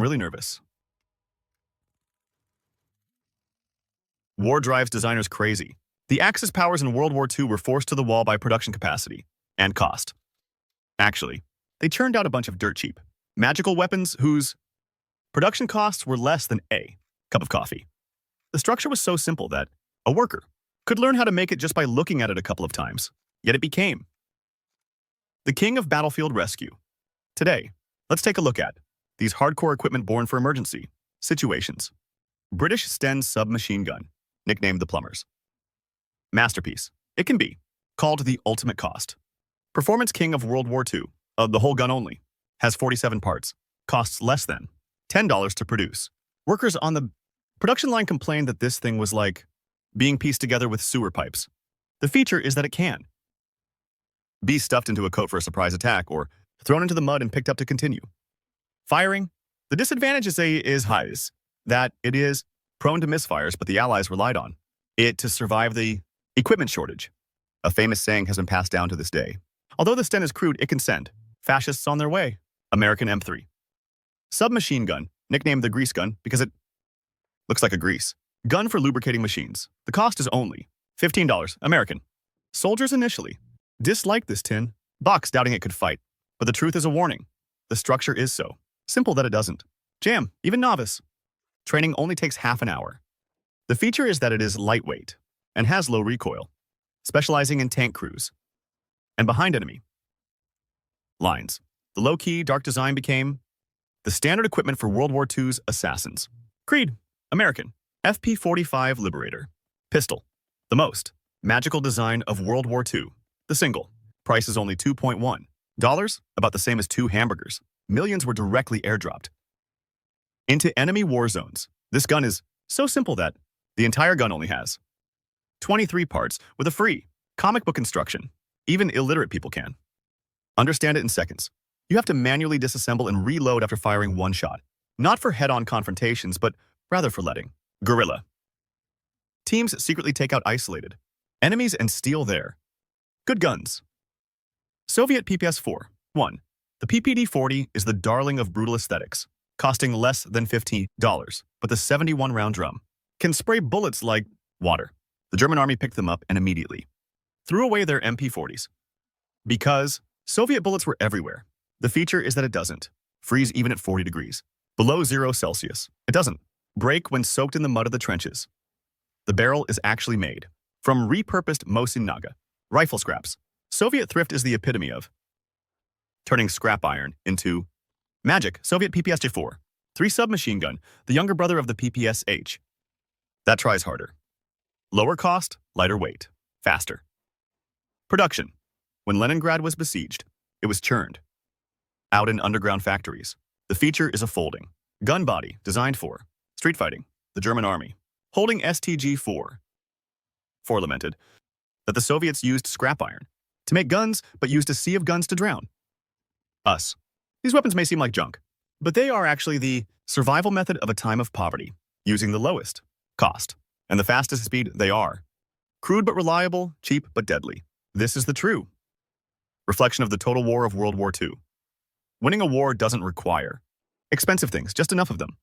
really nervous. War drives designers crazy. The Axis powers in World War II were forced to the wall by production capacity and cost. Actually, they churned out a bunch of dirt cheap, magical weapons whose production costs were less than a cup of coffee. The structure was so simple that a worker could learn how to make it just by looking at it a couple of times, yet it became the king of battlefield rescue. Today, let's take a look at these hardcore equipment born for emergency situations. British Sten submachine gun, nicknamed the Plumbers. Masterpiece. It can be called the ultimate cost. Performance king of World War II, the whole gun only, has 47 parts, costs less than $10 to produce. Workers on the production line complained that this thing was like being pieced together with sewer pipes. The feature is that it can be stuffed into a coat for a surprise attack or thrown into the mud and picked up to continue. Firing. The disadvantage is that it is prone to misfires, but the Allies relied on it to survive the equipment shortage. A famous saying has been passed down to this day. Although the Sten is crude, it can send fascists on their way. American M3. Submachine gun, nicknamed the grease gun because it looks like a grease gun for lubricating machines. The cost is only $15. American. Soldiers initially disliked this tin box, doubting it could fight. But the truth is a warning. The structure is so simple that it doesn't jam, even novice. Training only takes half an hour. The feature is that it is lightweight and has low recoil, specializing in tank crews and behind enemy lines. The low-key, dark design became the standard equipment for World War II's assassins. Creed, American, FP-45 Liberator. Pistol, the most magical design of World War II. The single, price is only $2.1, about the same as 2 hamburgers. Millions were directly airdropped into enemy war zones. This gun is so simple that the entire gun only has 23 parts with a free comic book instruction. Even illiterate people can understand it in seconds. You have to manually disassemble and reload after firing one shot. Not for head-on confrontations, but rather for letting guerrilla teams secretly take out isolated enemies and steal their good guns. Soviet PPS-4. 1. The PPD-40 is the darling of brutal aesthetics, costing less than $15, but the 71-round drum can spray bullets like water. The German army picked them up and immediately threw away their MP-40s because Soviet bullets were everywhere. The feature is that it doesn't freeze even at 40 degrees, below 0 Celsius. It doesn't break when soaked in the mud of the trenches. The barrel is actually made from repurposed Mosin Naga rifle scraps. Soviet thrift is the epitome of turning scrap iron into magic. Soviet PPS-J4. 3 submachine gun, the younger brother of the PPS-H. That tries harder. Lower cost, lighter weight, faster. Production. When Leningrad was besieged, it was churned out in underground factories. The feature is a folding gun body designed for street fighting. The German army, holding STG-4, lamented that the Soviets used scrap iron to make guns, but used a sea of guns to drown us. These weapons may seem like junk, but they are actually the survival method of a time of poverty, using the lowest cost and the fastest speed. They are crude but reliable, cheap but deadly. This is the true reflection of the total war of World War II. Winning a war doesn't require expensive things, just enough of them.